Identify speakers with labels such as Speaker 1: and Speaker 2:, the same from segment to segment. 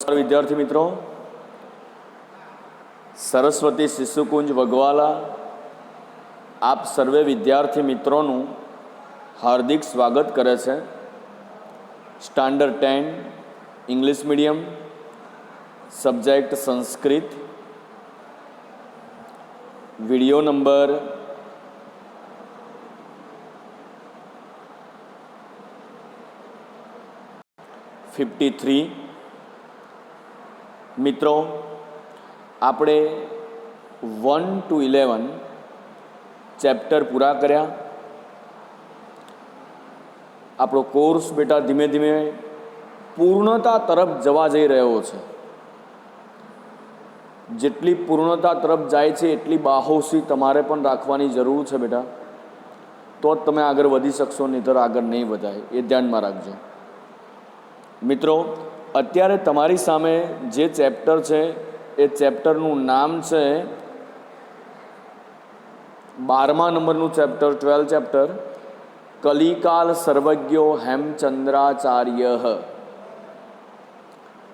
Speaker 1: નમસ્કાર વિદ્યાર્થી મિત્રો, સરસ્વતી શિશુકુંજ વગવાલા આપ સર્વે વિદ્યાર્થી મિત્રોનું હાર્દિક સ્વાગત કરે છે. Standard 10 English medium, subject Sanskrit, video number 53. મિત્રો, આપણે 1 to 11 ચેપ્ટર પૂરા કર્યા. આપણો કોર્સ બેટા ધીમે ધીમે પૂર્ણતા તરફ જવા જઈ રહ્યો છે. જેટલી પૂર્ણતા તરફ જાય છે એટલી બાહોશી તમારે પણ રાખવાની જરૂર છે બેટા, તો જ તમે આગળ વધી શકશો, નહીંતર આગળ નહીં વધાય. એ ધ્યાનમાં રાખજો. મિત્રો, અત્યારે તમારી સામે જે ચેપ્ટર છે એ ચેપ્ટરનું નામ છે 12મા નંબરનું ચેપ્ટર, 12 ચેપ્ટર, કલિકાલ સર્વજ્ઞો હેમચંદ્રાચાર્ય.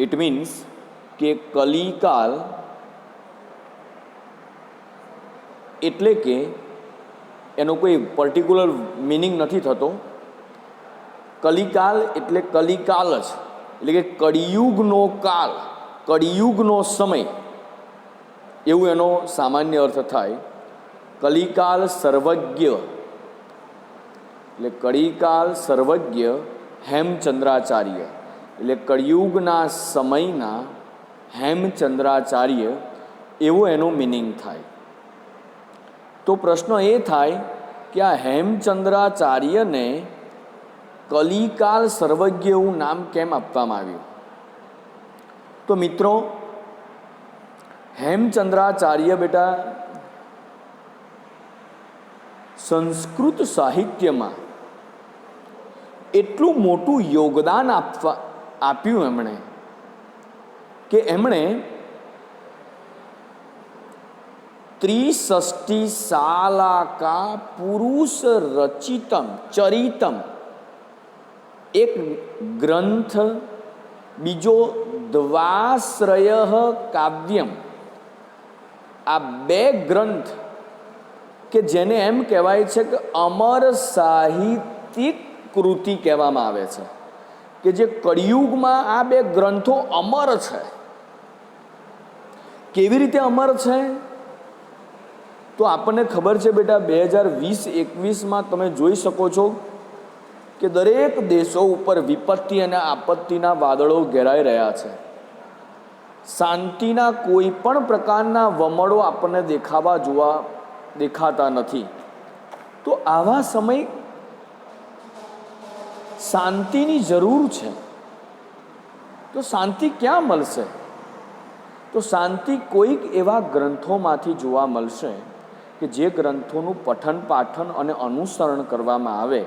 Speaker 1: ઇટ મીન્સ કે કલિકાલ એટલે કે એનો કોઈ પર્ટિક્યુલર મિનિંગ નથી થતો. કલિકાલ એટલે કલિકાલ જ, એટલે કે કળિયુગનો કાળ, કળિયુગનો સમય, એવું એનો સામાન્ય અર્થ થાય. કલિકાલ સર્વજ્ઞ એટલે કલિકાલ સર્વજ્ઞ હેમચંદ્રાચાર્ય એટલે કળિયુગના સમયના હેમચંદ્રાચાર્ય, એવો એનો મિનિંગ થાય. તો પ્રશ્ન એ થાય કે આ હેમચંદ્રાચાર્યને કલિકાલ સર્વજ્ઞ એવું નામ કેમ આપવામાં આવ્યું? તો મિત્રો, હેમચંદ્રાચાર્ય બેટા સંસ્કૃત સાહિત્યમાં એટલું મોટું યોગદાન આપ્યું એમણે કે એમણે ત્રિષષ્ટિ શાલાકા પુરુષ રચિતમ ચરિતમ એક ગ્રંથ, બીજો દ્વાશ્રય કાવ્યમ, આ બે ગ્રંથ કે જેને એમ કહેવાય છે કે અમર સાહિત્યિક કૃતિ કહેવામાં આવે છે, કે જે કળિયુગમાં આ બે ગ્રંથો અમર છે. કેવી રીતે અમર છે? તો આપણને ખબર છે બેટા, 2020-21માં તમે જોઈ શકો છો કે દરેક દેશો ઉપર વિપત્તિ અને આપત્તિના વાદળો ઘેરાઈ રહ્યા છે. શાંતિના કોઈ પણ પ્રકારના વમળો આપણને દેખાતા નથી. તો આવા સમય શાંતિની જરૂર છે. તો શાંતિ ક્યાં મળશે? તો શાંતિ કોઈક એવા ગ્રંથોમાંથી જોવા મળશે કે જે ગ્રંથોનું પઠન પાઠન અને અનુસરણ કરવામાં આવે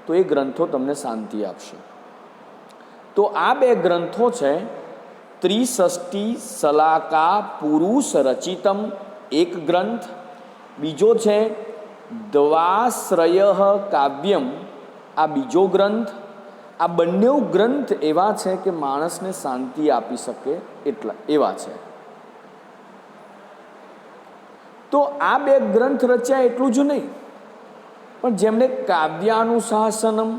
Speaker 1: તો એ ગ્રંથો તમને શાંતિ આપશે. તો આ બે ગ્રંથો છે ત્રિષષ્ટિ શલાકા પુરુષ રચિતમ એક ગ્રંથ, બીજો છે દ્વાશ્રય કાવ્યમ, આ બીજો ગ્રંથ. આ બંને ગ્રંથ એવા છે કે માણસને શાંતિ આપી શકે એટલા એવા છે. તો આ બે ગ્રંથ રચ્યા એટલું જ નહીં, પણ જેમણે કાવ્યાનુશાસનમ,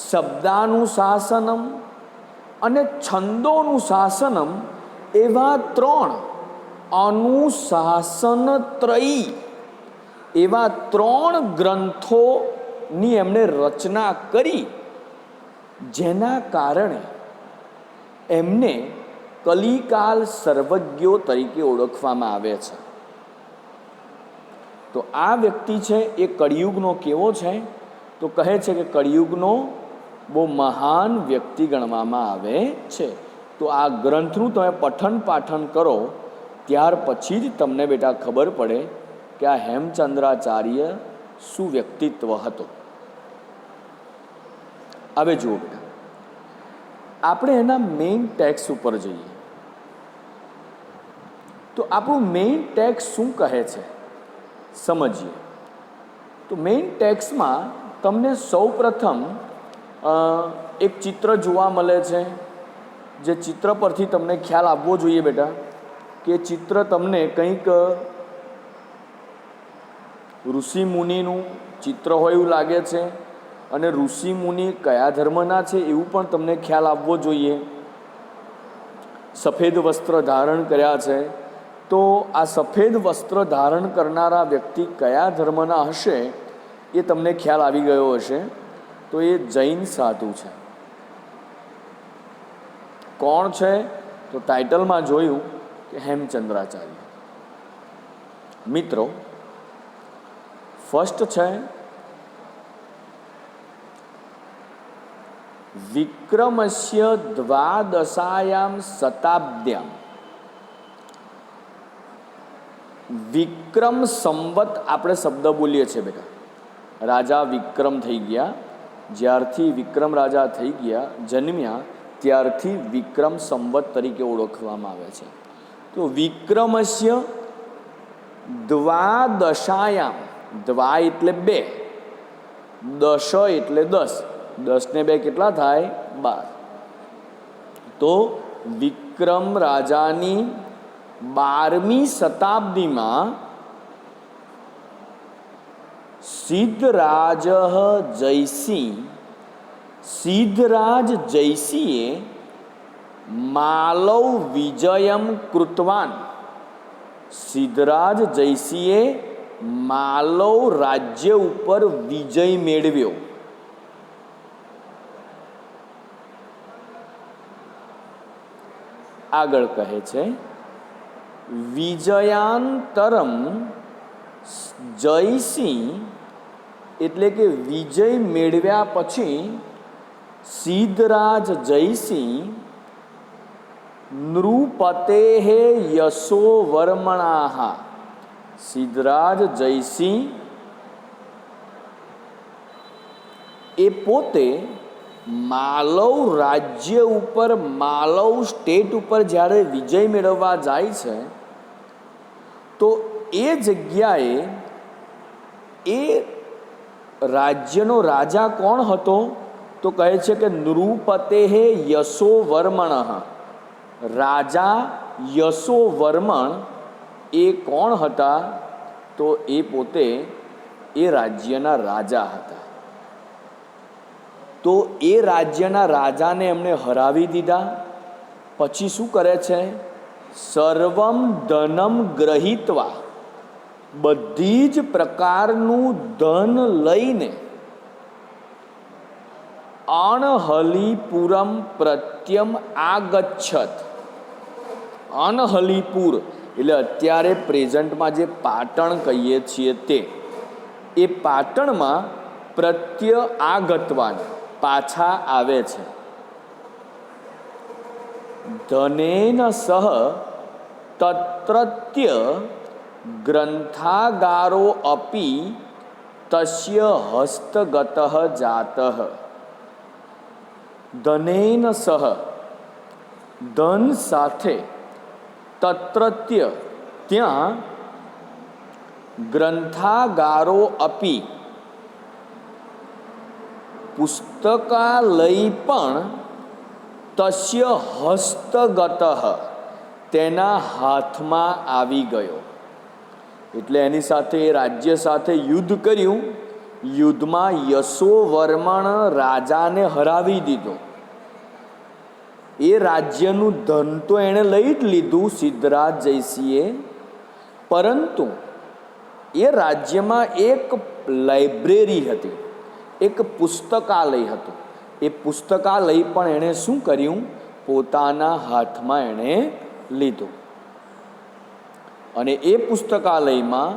Speaker 1: શબ્દાનુશાસનમ અને છંદોનુશાસનમ એવા 3 અનુશાસનત્રયી એવા 3 ગ્રંથોની એમણે રચના કરી, જેના કારણે એમને કલિકાલ સર્વજ્ઞો તરીકે ઓળખવામાં આવે છે. તો આ વ્યક્તિ છે એ કળિયુગનો કેવો છે? તો કહે છે કે કળિયુગનો બહુ મહાન વ્યક્તિ ગણવામાં આવે છે. તો આ ગ્રંથનું તમે પઠન પાઠન કરો ત્યાર પછી જ તમને બેટા ખબર પડે કે આ હેમચંદ્રાચાર્ય શું વ્યક્તિત્વ હતો. હવે જુઓ બેટા, આપણે એના મેઇન ટેક્સ્ટ ઉપર જઈએ. તો આપણું મેઇન ટેક્સ્ટ શું કહે છે સમજીએ. તો મેઇન ટેક્સ્ટમાં તમને સૌ પ્રથમ એક ચિત્ર જોવા મળે છે, જે ચિત્ર પરથી તમને ખ્યાલ આવવો જોઈએ બેટા કે ચિત્ર તમને કંઈક ઋષિ મુનિનું ચિત્ર હોય એવું લાગે છે, અને ઋષિ મુનિ કયા ધર્મના છે એવું પણ તમને ખ્યાલ આવવો જોઈએ. સફેદ વસ્ત્ર ધારણ કર્યા છે, તો આ સફેદ વસ્ત્ર ધારણ કરનારા વ્યક્તિ કયા ધર્મના હશે એ તમને ખ્યાલ આવી ગયો હશે. તો એ જૈન સાધુ છે. કોણ છે? તો ટાઇટલમાં જોયું કે હેમચંદ્રાચાર્ય. મિત્રો, ફર્સ્ટ છે વિક્રમસ્ય દ્વાદશાયામ શતાબ્દ્યામ. વિક્રમ સંવત આપણે શબ્દ બોલીએ છીએ બેટા. રાજા વિક્રમ થઈ ગયા, જ્યારથી વિક્રમ રાજા થઈ ગયા, જન્મ્યા ત્યારથી વિક્રમ સંવત તરીકે ઓળખવામાં આવે છે. તો વિક્રમસ્ય દ્વાદશાયામ, દ્વા એટલે બે, દશ એટલે 10, 10 ને 2 કેટલા થાય? 12. તો વિક્રમ રાજાની 12મી શતાબ્દીમાં સિદ્ધરાજ જયસિંહ, સિદ્ધરાજ જયસિંહે માલવ વિજયમ કૃતવાન. સિદ્ધરાજ જયસિંહે માલવ રાજ્ય ઉપર વિજય મેળવ્યો. આગળ કહે છે વિજયાંતરમ જયસિંહ, એટલે કે વિજય મેળવ્યા પછી સિદ્ધરાજ જયસિંહ નૃપતેઃ યશોવર્મણાઃ. સિદ્ધરાજ જયસિંહ એ પોતે માલવ રાજ્ય ઉપર, માલવ સ્ટેટ ઉપર જ્યારે વિજય મેળવવા જાય છે, તો એ જગ્યાએ એ રાજ્યનો રાજા કોણ હતો? તો કહે છે કે નૃપતેઃ યશોવર્મણઃ. રાજા યશોવર્મણ એ કોણ હતા? તો એ પોતે એ રાજ્યના રાજા હતા. તો એ રાજ્યના રાજાને એમણે હરાવી દીધા. પછી શું કરે છે? સર્વમ ધનમ ગ્રહિત્વા, બધી જ પ્રકારનું ધન લઈને અણહલીપુરમ પ્રત્યમ આગચ્છત. અનહલીપુર એટલે અત્યારે પ્રેઝન્ટમાં જે પાટણ કહીએ છીએ તે, એ પાટણમાં પ્રત્ય આગતવાન પાછા આવે છે. ધનેન સહ તત્રત્ય ગ્રંથાગારો અપી તસ્ય હસ્તગતઃ જાતઃ. ધનેન સહ, ધન સાથે, તત્રત્ય ત્યાં, ગ્રંથાગારો અપી પુસ્તકાલય પણ, તસ્ય હસ્તગતઃ તેના હાથમાં આવી ગયો. એટલે એની સાથે એ રાજ્ય સાથે યુદ્ધ કર્યું. યુદ્ધમાં યશોવર્મણ રાજાને હરાવી દીધો. એ રાજ્યનું ધન તો એણે લઈ જ લીધું સિદ્ધરાજ જયસિંહે, પરંતુ એ રાજ્યમાં એક લાઇબ્રેરી હતી, એક પુસ્તકાલય હતું. એ પુસ્તકાલય પણ એણે શું કર્યું? પોતાના હાથમાં એણે લીધું. અને એ પુસ્તકાલયમાં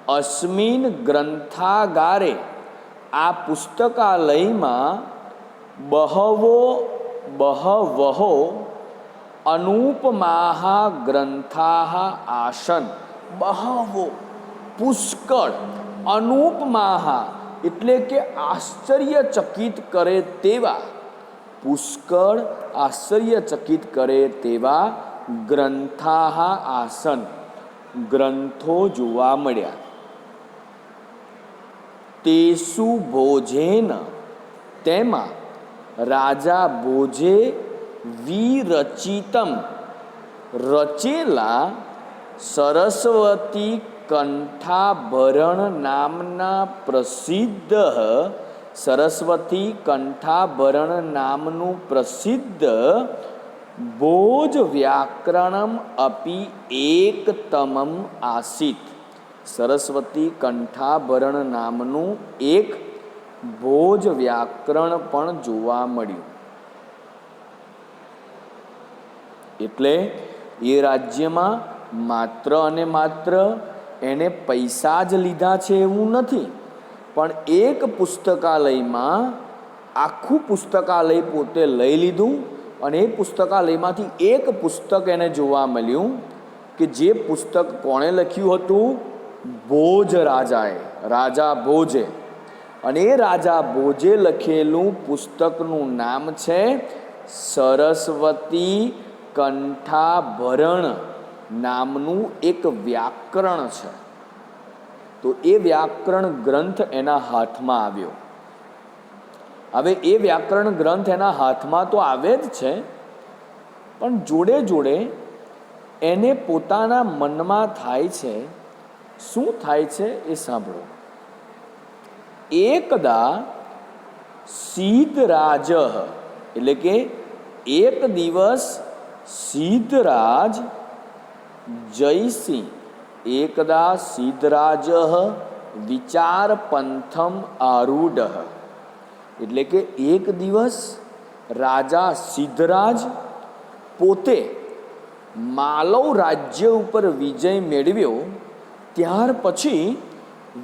Speaker 1: અસ્મિન ગ્રંથાગારે, આ પુસ્તકાલયમાં બહવો અનુપમાઃ ગ્રંથાઃ આસન. બહવો પુષ્કળ, અનુપમાઃ એટલે કે આશ્ચર્યચકિત કરે તેવા, પુષ્કળ આશ્ચર્યચકિત કરે તેવા ગ્રંથાઃ આસન, ગ્રંથો જોવા મળ્યા. તેસુ ભોજેન, તેમાં રાજા ભોજે વિરચિતમ રચેલા સરસ્વતી કંઠાભરણ નામના પ્રસિદ્ધ સરસ્વતી કંઠાભરણ નામનું પ્રસિદ્ધ ભોજ વ્યાકરણમ અપી એકતમમ આસીત. સરસ્વતી કંઠાભરણ નામનું એક ભોજ વ્યાકરણ પણ જોવા મળ્યું. એટલે એ રાજ્યમાં માત્ર અને માત્ર એને પૈસા જ લીધા છે એવું નથી, પણ એક પુસ્તકાલયમાં આખું પુસ્તકાલય પોતે લઈ લીધું અને એ પુસ્તકાલયમાંથી એક પુસ્તક એને જોવા મળ્યું કે જે પુસ્તક કોણે લખ્યું હતું? ભોજ રાજાએ, રાજા ભોજે. અને એ રાજા ભોજે લખેલું પુસ્તકનું નામ છે સરસ્વતી કંઠાભરણ નામનું એક વ્યાકરણ છે. તો એ વ્યાકરણ ગ્રંથ એના હાથમાં આવ્યો. હવે એ વ્યાકરણ ગ્રંથ એના હાથમાં તો આવે જ છે, પણ જોડે જોડે એને પોતાના મનમાં થાય છે. શું થાય છે એ સાંભળો. એકદા સિદ્ધરાજ, એટલે કે એક દિવસ સિદ્ધરાજ જયસિંહ, એકદા સિદ્ધરાજ વિચાર પંથમ આરૂઢ, એટલે કે એક દિવસ રાજા સિદ્ધરાજ પોતે માલવ રાજ્ય ઉપર વિજય મેળવ્યો. ત્યાર પછી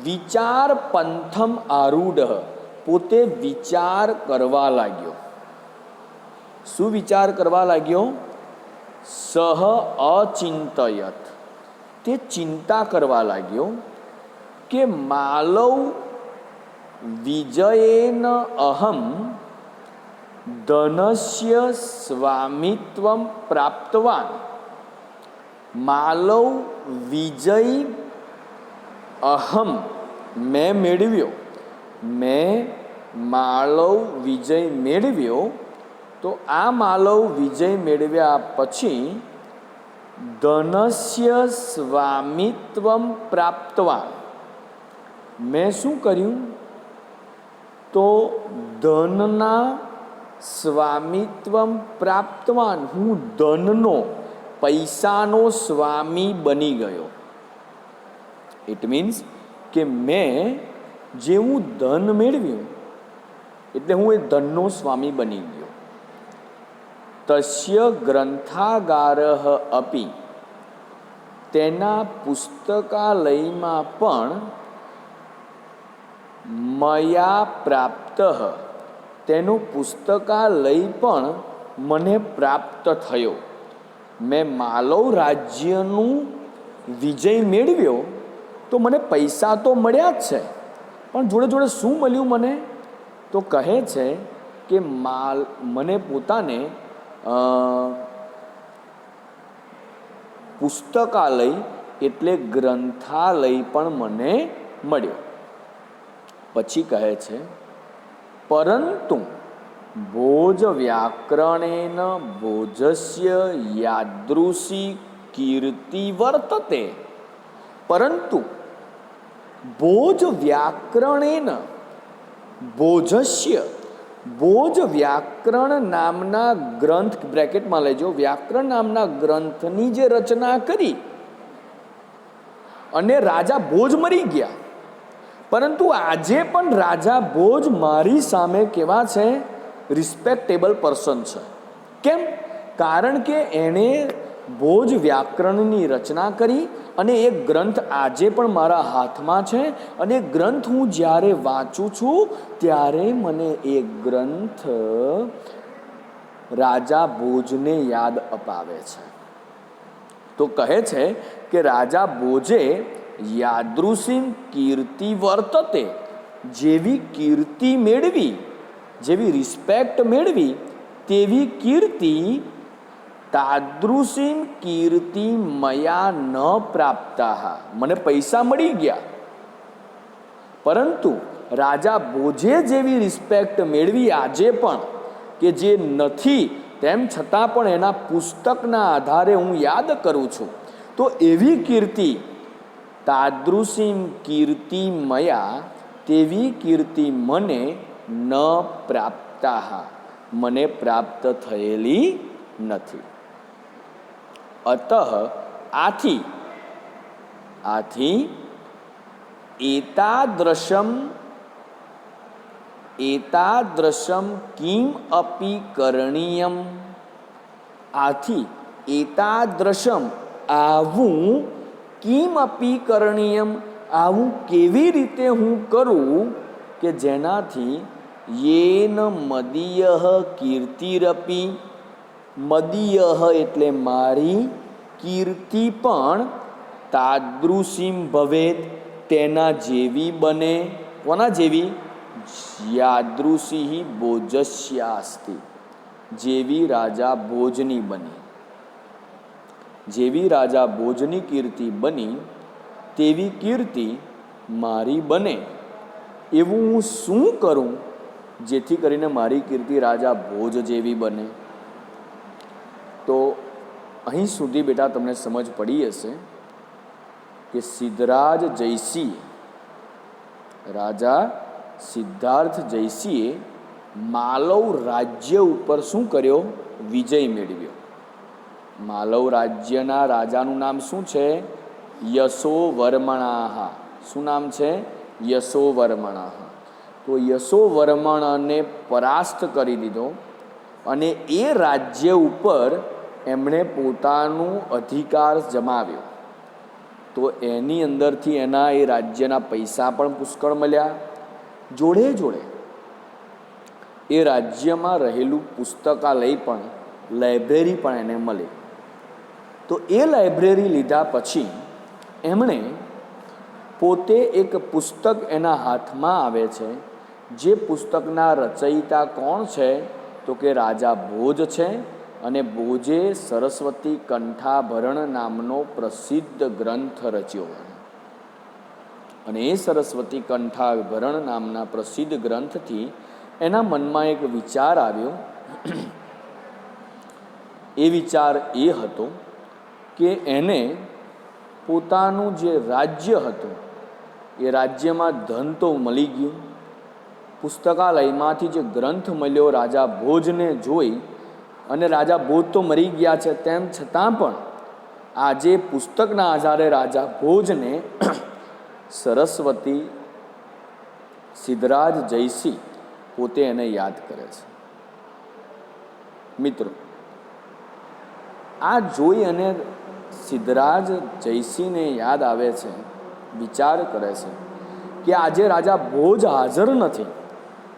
Speaker 1: વિચાર પંથમ આરૂઢ, પોતે વિચાર કરવા લાગ્યો. શું વિચાર કરવા લાગ્યો? સહ અચિંતયત, તે ચિંતા કરવા લાગ્યો કે માલવ વિજયેન અહમ ધનસ્ય સ્વામિત્વમ પ્રાપ્તવાન. માલવ વિજય અહમ, મેં મેળવ્યો, મેં માલવ વિજય મેળવ્યો. તો આ માલવ વિજય મેળવ્યા પછી ધનસ્ય સ્વામિત્વમ પ્રાપ્તવાન, મેં શું કર્યું? તો ધનના સ્વામિત્વમ પ્રાપ્તવાન, હું ધનનો, પૈસાનો સ્વામી બની ગયો. ઇટ મીન્સ કે મેં જેવું ધન મેળવ્યું એટલે હું એ ધનનો સ્વામી બની ગયો. તસ્ય ગ્રંથાગારઃ અપી, તેના પુસ્તકાલયમાં પણ મયા પ્રાપ્ત, તેનો પુસ્તકાલય પણ મને પ્રાપ્ત થયો. મેં માલવ રાજ્યનું વિજય મેળવ્યો તો મને પૈસા તો મળ્યા જ છે, પણ જોડે જોડે શું મળ્યું મને? તો કહે છે કે મને પોતાને પુસ્તકાલય એટલે ગ્રંથાલય પણ મને મળ્યો. પછી કહે છે પરંતુ ભોજ વ્યાકરણેન ભોજસ્ય યાદૃશી કીર્તિ વર્તતે. પરંતુ ભોજ વ્યાકરણેન ભોજસ્ય, ભોજ વ્યાકરણ નામના ગ્રંથ, બ્રેકેટમાં લેજો, વ્યાકરણ નામના ગ્રંથની જે રચના કરી અને રાજા ભોજ મરી ગયા, પરંતુ આજે પણ રાજા ભોજ મારી સામે કેવા છે? રિસ્પેક્ટેબલ પર્સન છે. કેમ? કારણ કે એણે ભોજ વ્યાકરણની રચના કરી અને એ ગ્રંથ આજે પણ મારા હાથમાં છે. અને ગ્રંથ હું જ્યારે વાંચું છું ત્યારે મને એ ગ્રંથ રાજા ભોજને યાદ અપાવે છે. તો કહે છે કે રાજા ભોજે યાદૃશી કીર્તિ વર્તતે, જેવી કીર્તિ મેળવી, જેવી રિસ્પેક્ટ મેળવી તેવી કીર્તિ તાદૃશી કીર્તિ મયા ન પ્રાપ્તા, મને પૈસા મળી ગયા, પરંતુ રાજા ભોજે જેવી રિસ્પેક્ટ મેળવી આજે પણ કે જે નથી તેમ છતાં પણ એના પુસ્તકના આધારે હું યાદ કરું છું, તો એવી કીર્તિ તાદૃશીમ કીર્તિ મયા, તેવી કીર્તિ મને ન પ્રાપ્તાહ, મને પ્રાપ્ત થયેલી નથી. અતઃ આથી એતાદ્રશમ કિમ અપી કરણીયમ, આથી એતાદ્રશમ આવું, કિમ અપી કરણીયમ આવું કેવી રીતે હું કરું કે જેનાથી યેન મદીયઃ કીર્તિરપી, મદીયઃ એટલે મારી, કીર્તિ પણ તાદૃશીમ ભવેત તેના જેવી બને. કોના જેવી? યાદૃશી ભોજસ્યાસ્તિ, જેવી રાજા ભોજની બની. જેવી રાજા ભોજની કીર્તિ બની તેવી કીર્તિ મારી બને. એવું હું શું કરું જેથી કરીને મારી કીર્તિ રાજા ભોજ જેવી બને? તો અહીં સુધી બેટા તમને સમજ પડી હશે કે સિદ્ધરાજ જયસિંહ, રાજા સિદ્ધાર્થ જયસિંહે માલવ રાજ્ય ઉપર શું કર્યો? વિજય મેળવ્યો. માલવ રાજ્યના રાજાનું નામ શું છે? યશોવર્મણાહ. શું નામ છે? યશોવર્મણાહ. તો યશોવર્મણને પરાસ્ત કરી દીધો અને એ રાજ્ય ઉપર એમણે પોતાનું અધિકાર જમાવ્યો. તો એની અંદરથી એના એ રાજ્યના પૈસા પણ પુષ્કળ મળ્યા. જોડે જોડે એ રાજ્યમાં રહેલું પુસ્તકાલય પણ, લાઇબ્રેરી પણ એને મળી. તો એ લાઇબ્રેરી લીધા પછી એમણે પોતે એક પુસ્તક એના હાથમાં આવે છે. જે પુસ્તકના રચયિતા કોણ છે? તો કે રાજા ભોજ છે. અને ભોજે સરસ્વતી કંઠાભરણ નામનો પ્રસિદ્ધ ગ્રંથ રચ્યો. અને એ સરસ્વતી કંઠાભરણ નામના પ્રસિદ્ધ ગ્રંથથી એના મનમાં એક વિચાર આવ્યો. એ વિચાર એ હતો કે એને પોતાનું જે રાજ્ય હતું એ રાજ્યમાં ધન તો મળી ગયું, પુસ્તકાલયમાંથી જે ગ્રંથ મળ્યો રાજા ભોજને જોઈ, અને રાજા ભોજ તો મરી ગયા છે, તેમ છતાં પણ આજે પુસ્તકના આધારે રાજા ભોજને સરસ્વતી સિદ્ધરાજ જયસિંહ પોતે એને યાદ કરે છે. મિત્રો, આ જોઈ અને સિદ્ધરાજ જયસિંહને યાદ આવે છે, વિચાર કરે છે કે આજે રાજા ભોજ હાજર નથી,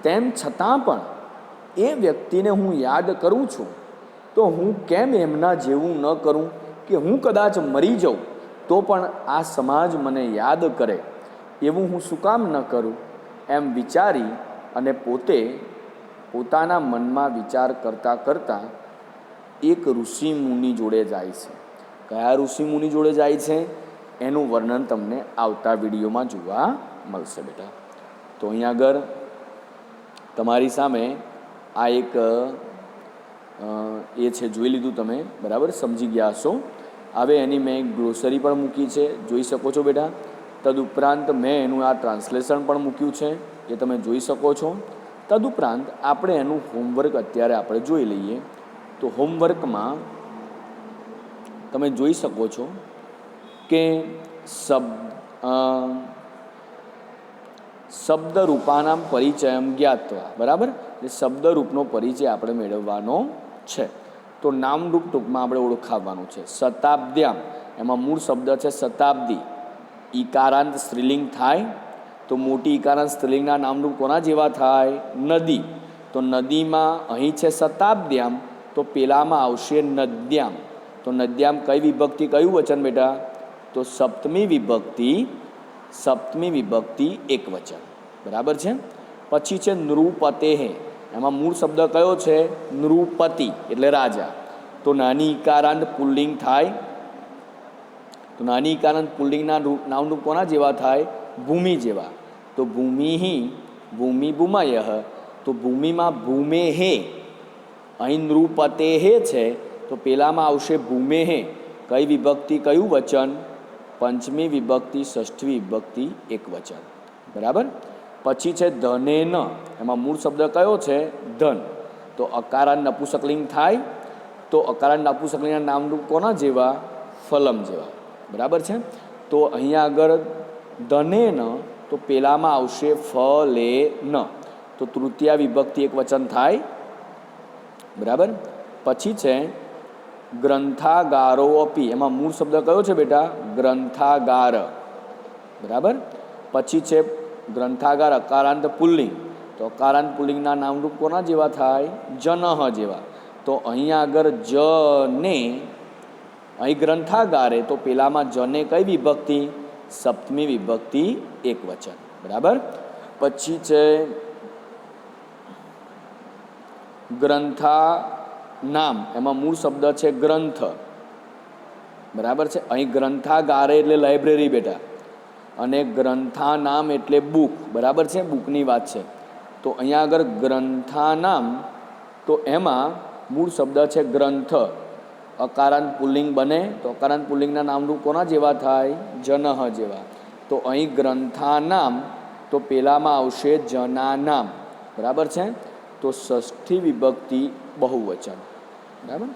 Speaker 1: તેમ છતાં પણ એ વ્યક્તિને હું યાદ કરું છું, તો હું કેમ એમના જેવું ન કરું કે હું કદાચ મરી જાઉં તો પણ આ સમાજ મને યાદ કરે, એવું હું શું કામ ન કરું? એમ વિચારી અને પોતે પોતાના મનમાં વિચાર કરતાં કરતાં એક ઋષિ મુનિ જોડે જાય છે. કયા ઋષિ મુનિ જોડે જાય છે એનું વર્ણન તમને આવતા વિડીયોમાં જોવા મળશે બેટા. તો અહીંયા આગળ તમારી સામે આ એક એ છે, જોઈ લીધું તમે, બરાબર, સમજી ગયા હશો. હવે એની મેં એક ગ્લોસરી પણ મૂકી છે, જોઈ શકો છો બેટા. તદુપરાંત મેં એનું આ ટ્રાન્સલેશન પણ મૂક્યું છે, એ તમે જોઈ શકો છો. તદુપરાંત આપણે એનું હોમવર્ક અત્યારે આપણે જોઈ લઈએ. તો હોમવર્કમાં તમે જોઈ શકો છો કે શબ્દરૂપાનામ પરિચયમ જ્ઞાત્વા, બરાબર, એ શબ્દરૂપનો પરિચય આપણે મેળવવાનો છે. તો નામરૂપ ટૂંકમાં આપણે ઓળખાવવાનું છે. શતાબ્દ્યામ, એમાં મૂળ શબ્દ છે શતાબ્દી. ઈકારાંત સ્ત્રીલિંગ થાય તો મોટી ઈકારાંત સ્ત્રીલિંગના નામરૂપ કોના જેવા થાય? નદી. તો નદીમાં અહીં છે શતાબ્દ્યામ, તો પેલામાં આવશે નદ્યામ. તો નદ્યામ કઈ વિભક્તિ, કયું વચન બેટા? તો સપ્તમી વિભક્તિ એક વચન, બરાબર છે. પછી છે નૃપતેઃ, એમાં મૂળ શબ્દ કયો છે? નૃપતિ એટલે રાજા. તો નાની ઈકારાંત પુલ્લિંગ થાય, તો નાની ઈકારાંત પુલ્લિંગના નામરૂપ કોના જેવા થાય? ભૂમિ જેવા. તો ભૂમિ ભૂમાયઃ, તો ભૂમિમાં ભૂમેહે, અહીં નૃપતે હે છે તો પેલામાં આવશે ભૂમેહે. કઈ વિભક્તિ કયું વચન? પંચમી વિભક્તિ ષષ્ઠી વિભક્તિ એક વચન. બરાબર. પછી છે ધને ન, એમાં મૂળ શબ્દ કયો છે? ધન. તો અકારાંત નપુંસકલિંગ થાય તો અકારાંત નપુંસકલિંગના નામરૂપ કોના જેવા? ફલમ જેવા. બરાબર છે. તો અહીંયા આગળ ધને ન તો પેલામાં આવશે ફલે ન, તો તૃતીયા વિભક્તિ એક વચન થાય. બરાબર. પછી છે ગ્રંથાગારો અપી, એમાં મૂળ શબ્દ કયો છે બેટા? ગ્રંથાગાર. બરાબર. પછી છે ગ્રંથાગાર અકારાંત પુલ્લિંગ, તો અકારાંત પુલ્લિંગના નામરૂપ કોના જેવા થાય? જનહ જેવા. તો અહીંયા આગળ જને, અહીં ગ્રંથાગારે તો પેલામાં જને કઈ વિભક્તિ? સપ્તમી વિભક્તિ એક વચન. બરાબર. પછી છે ગ્રંથા નામ, એમાં મૂળ શબ્દ છે ગ્રંથ. બરાબર છે. અહીં ગ્રંથાગારે એટલે લાઇબ્રેરી બેટા, અને ગ્રંથા નામ એટલે બુક. બરાબર છે, બુકની વાત છે. તો અહીંયા આગળ ગ્રંથા નામ, તો એમાં મૂળ શબ્દ છે ગ્રંથ, અકારાંત પુલ્લિંગ બને તો અકારાંત પુલ્લિંગના નામરૂપ કોના જેવા થાય? જનહ જેવા. તો અહીં ગ્રંથા નામ તો પેલામાં આવશે જના નામ. બરાબર છે. તો ષષ્ઠી વિભક્તિ બહુવચન. બરાબર.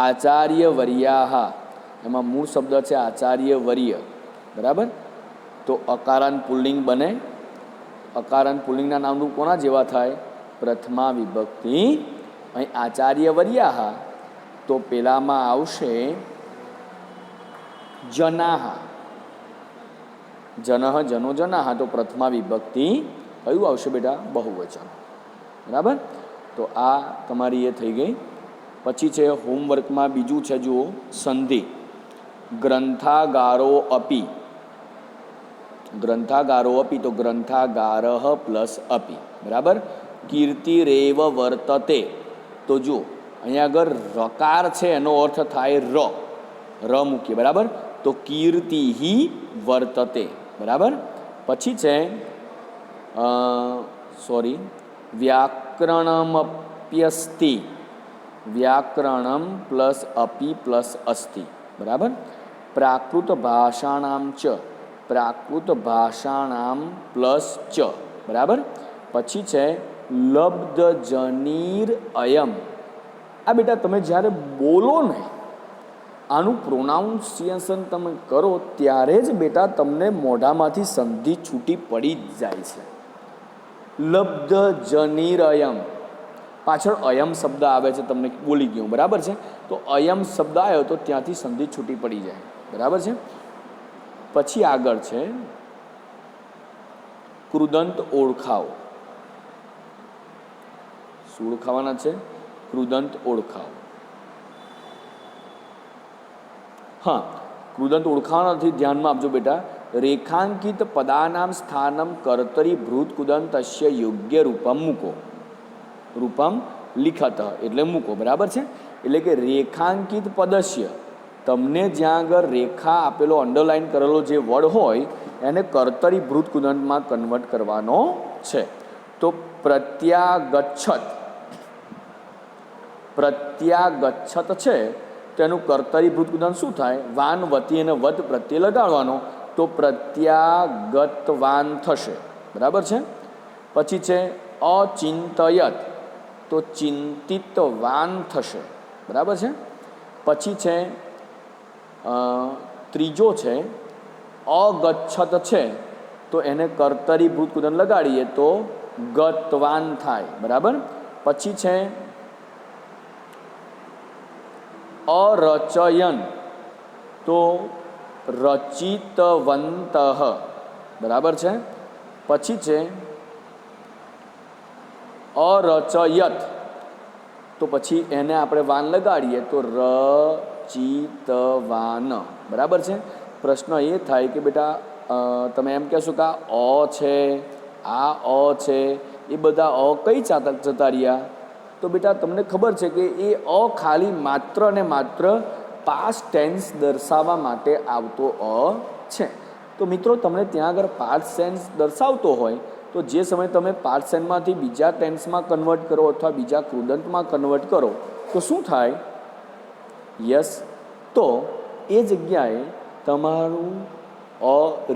Speaker 1: આચાર્ય વર્યાહા, એમાં મૂળ શબ્દ છે આચાર્ય વર્ય. બરાબર. તો અકારાંત પુલ્લિંગ બને, અકારાંત પુલ્લિંગના નામરૂપ કોના જેવા થાય? પ્રથમા વિભક્તિ. અહીં આચાર્ય વર્યાહા તો પેલામાં આવશે જનાહા. જનહ જનો જનાહા તો પ્રથમા વિભક્તિ કયું આવશે બેટા? બહુવચન. બરાબર. તો આ તમારી એ થઈ ગઈ. પછી છે હોમવર્કમાં બીજું છે, જુઓ સંધિ. ગ્રંથાગારો અપી, ગ્રંથાગારો અપી તો ગ્રંથાગારઃ પ્લસ અપી. બરાબર. કીર્તિરેવ વર્તતે, તો જુઓ અહીંયા આગળ રકાર છે એનો અર્થ થાય ર મૂકીએ. બરાબર. તો કીર્તિહિ વર્તતે. બરાબર. પછી છે વ્યાકરણમપ્યસ્તિ, વ્યાકરણમ પ્લસ અપી પ્લસ અસ્તિ. બરાબર. પ્રાકૃત ભાષાણામ ચ, પ્રાકૃત ભાષાણામ પ્લસ ચ. બરાબર. પછી છે લબ્ધજનીર અયમ. આ બેટા તમે જ્યારે બોલો ને, આનું પ્રોનાઉન્સિએશન તમે કરો ત્યારે જ બેટા તમને મોઢામાંથી સંધિ છૂટી પડી જ જાય છે. લબ્ધજનીર અયમ, પાછળ અયમ શબ્દ આવે છે, તમને બોલી ગયું. બરાબર છે. તો અયમ શબ્દ આવ્યો તો ત્યાંથી સંધિ છૂટી પડી જાય. બરાબર છે. પછી આગળ છે કૃદંત ઓળખાવો. શું ઓળખાવાના છે? કૃદંત ઓળખાવો. હા, કૃદંત ઓળખાવાના નથી, ધ્યાનમાં આપજો બેટા. રેખાંકિત પદાનામ સ્થાનમ કર્તરી ભૃત કૃદંતસ્ય યોગ્ય રૂપમ મૂકો. રૂપમ લિખત એટલે મૂકો. બરાબર છે. એટલે કે રેખાંકિત પદસ્ય, તમને જ્યાં આગળ રેખા આપેલો અંડરલાઇન કરેલો જે વર્ડ હોય એને કર્તરી ભૃત કૃદંતમાં કન્વર્ટ કરવાનો છે. તો પ્રત્યાગચ્છત, પ્રત્યાગચ્છત છે તો એનું કર્તરી ભૃત કૃદંત શું થાય? વાન વતી અને વત પ્રત્યે લગાડવાનો, તો પ્રત્યાગતવાન થશે. બરાબર છે. પછી છે અચિંતયત, તો ચિંતિતવાન થશે. બરાબર છે. પછી છે ત્રીજો છે અગચ્છત છે તો એને કર્તરી ભૃત કૃદંત લગાડીએ તો ગતવાન થાય. બરાબર. પછી છે અરચયન, તો રચિતવંત. બરાબર છે. પછી છે અરચયત, તો પછી એને આપણે વાન લગાડીએ તો રચિતવાન. બરાબર છે. પ્રશ્ન એ થાય કે બેટા તમે એમ કહેશો કે આ અ છે, આ અ છે, એ બધા અ કઈ જતા રહ્યા? તો બેટા તમને ખબર છે કે એ અ ખાલી માત્ર ને માત્ર પાસ્ટ ટેન્સ દર્શાવવા માટે આવતો અ છે. તો મિત્રો તમને ત્યાં આગળ પાસ્ટ ટેન્સ દર્શાવતો હોય તો જે સમયે તમે પાસ્ટ સેન્સમાંથી બીજા ટેન્સમાં કન્વર્ટ કરો અથવા બીજા કૃદંતમાં કન્વર્ટ કરો તો શું થાય? યસ, તો એ જગ્યાએ તમારું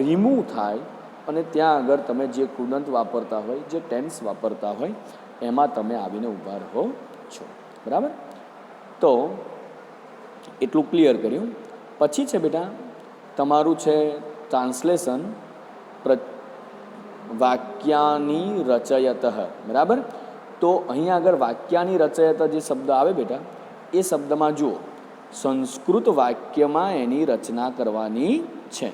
Speaker 1: રિમૂવ થાય અને ત્યાં આગળ તમે જે કૃદંત વાપરતા હોય, જે ટેન્સ વાપરતા હોય એમાં તમે આવીને ઊભા રહો છો. બરાબર? તો એટલું ક્લિયર કર્યું. પછી છે બેટા તમારું છે ટ્રાન્સલેશન વાક્યાની રચયત. બરાબર? તો અહીંયા આગળ વાક્યાની રચયત જે શબ્દ આવે બેટા, એ શબ્દમાં જુઓ સંસ્કૃત વાક્યમાં એની રચના કરવાની છે.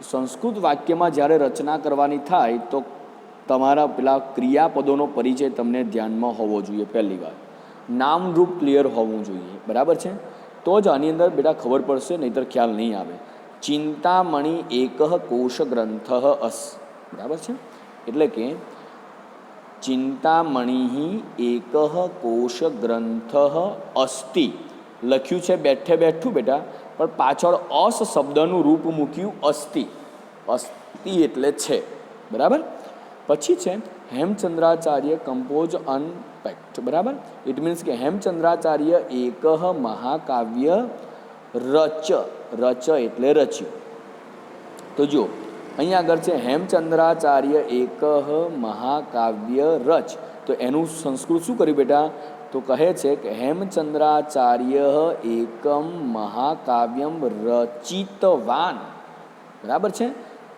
Speaker 1: સંસ્કૃત વાક્યમાં જ્યારે રચના કરવાની થાય તો તમારા પેલા ક્રિયાપદોનો પરિચય તમને ધ્યાનમાં હોવો જોઈએ. પહેલી વાર નામરૂપ ક્લિયર હોવું જોઈએ. બરાબર છે? તો જ આની અંદર બેટા ખબર પડશે, નહીંતર ખ્યાલ નહીં આવે. ચિંતામણી એકઃ કોશ ગ્રંથ અસ. બરાબર છે? એટલે કે ચિંતામણી એકઃ કોશ ગ્રંથ અસ્તિ લખ્યું છે બેઠે બેઠું બેટા, પણ પાછળ અસ શબ્દનું રૂપ મૂક્યું અસ્તિ. અસ્તિ એટલે છે. બરાબર? પછી છે હેમચંદ્રાચાર્ય કમ્પોઝ અનપેક્ટ. બરાબર? ઇટ મીન્સ કે હેમચંદ્રાચાર્ય એકઃ મહાકાવ્ય રચ. રચ એટલે રચ્યું. તો જુઓ અહીંયા આગળ છે હેમચંદ્રાચાર્ય એકઃ મહાકાવ્ય રચ. તો એનું સંસ્કૃત શું કર્યું બેટા? તો કહે છે કે હેમચંદ્રાચાર્ય એકમ મહાકાવ્યમ રચિતવાન. બરાબર છે?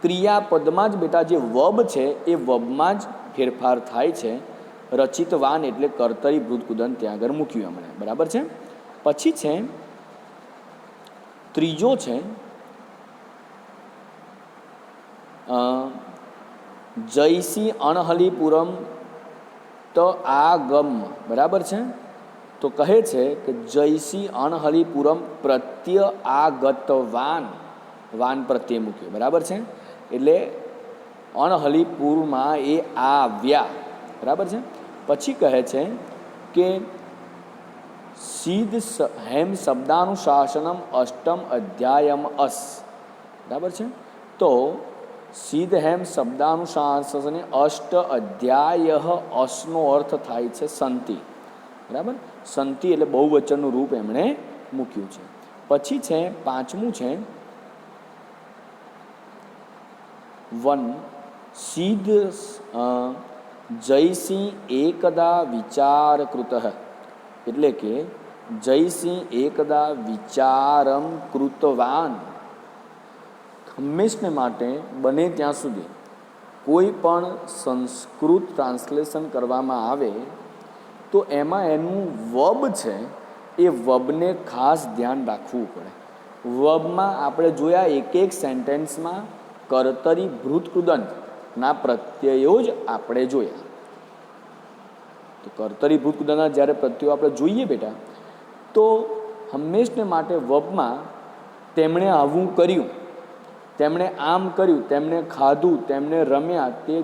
Speaker 1: ક્રિયાપદમાં જ બેટા જે વબ છે એ વબમાં જ ફેરફાર થાય છે. રચિતવાન એટલે કર્તરી ભૂત કુદન ત્યાં આગળ મૂક્યું એમણે. બરાબર છે? પછી છે ત્રીજો છે જયસિંહ અણહલીપુરમ તો આગમ. બરાબર છે? તો કહે છે કે જયસિંહ અણહલીપુરમ પ્રત્ય આગતવાન. વાન પ્રત્યે મૂક્યો. બરાબર છે? એટલે અણહલીપુરમાં એ આવ્યા. બરાબર છે? પછી કહે છે કે સિદ્ધ હેમ શબ્દાનુશાસનમ અષ્ટમ અધ્યાયમ અસ. બરાબર છે? તો સિદ્ધ હેમ શબ્દાનુશાસન અષ્ટ અધ્યાય અસનો અર્થ થાય છે સંતિ. બરાબર? સંતિ એટલે બહુવચનનું રૂપ એમણે મૂક્યું છે. પછી છે પાંચમું છે વન સિદ્ધ જયસિંહ એકદા વિચારકૃત. એટલે કે જયસિંહ એકદા વિચારમ કૃતવાન. હંમેશને માટે બને ત્યાં સુધી કોઈ પણ સંસ્કૃત ટ્રાન્સલેશન કરવામાં આવે તો એમાં એનું વબ છે એ વબને ખાસ ધ્યાન રાખવું પડે. વબમાં આપણે જોયા એક એક સેન્ટેન્સમાં કર્તરી ભૃત કૃદંતના પ્રત્યયો જ આપણે જોયા. તો કર્તરી ભૃત કૃદંતના જ્યારે પ્રત્યયો આપણે જોઈએ બેટા, તો હંમેશને માટે વબમાં તેમણે આવું કર્યું, તેમણે આમ કર્યું, તેમણે ખાધું, તેમણે રમ્યા, તે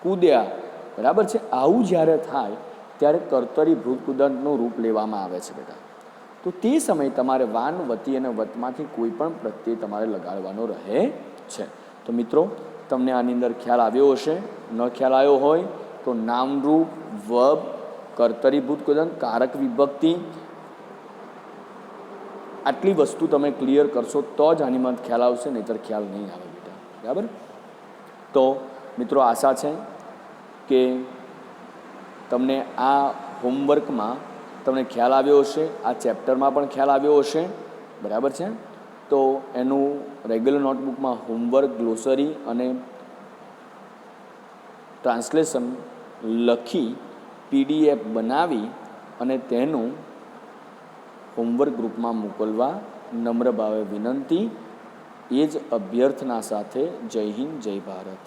Speaker 1: કૂદ્યા. બરાબર છે? આવું જ્યારે થાય ત્યારે કર્તરી ભૃત કૃદંતનું રૂપ લેવામાં આવે છે બેટા. તો તે સમયે તમારે વાન, વતી અને વતમાંથી કોઈ પણ પ્રત્યય તમારે લગાડવાનો રહે છે. તો મિત્રો તમને આની અંદર ખ્યાલ આવ્યો હશે. ન ખ્યાલ આવ્યો હોય તો નામરૂપ, વબ, કર્તરીભૂત કૃદંત, કારક વિભક્તિ, આટલી વસ્તુ તમે ક્લિયર કરશો તો જ આની માં ખ્યાલ આવશે, નહીંતર ખ્યાલ નહીં આવે બેટા. બરાબર? તો મિત્રો આશા છે કે તમને આ હોમવર્કમાં તમને ખ્યાલ આવ્યો હશે, આ ચેપ્ટરમાં પણ ખ્યાલ આવ્યો હશે. બરાબર છે? તો એનું રેગ્યુલર નોટબુકમાં હોમવર્ક, ગ્લોસરી અને ટ્રાન્સલેશન લખી PDF બનાવી અને તેનું હોમવર્ક ગ્રુપમાં મોકલવા નમ્ર ભાવે વિનંતી. એ જ અભ્યર્થના સાથે જય હિન્દ, જય ભારત.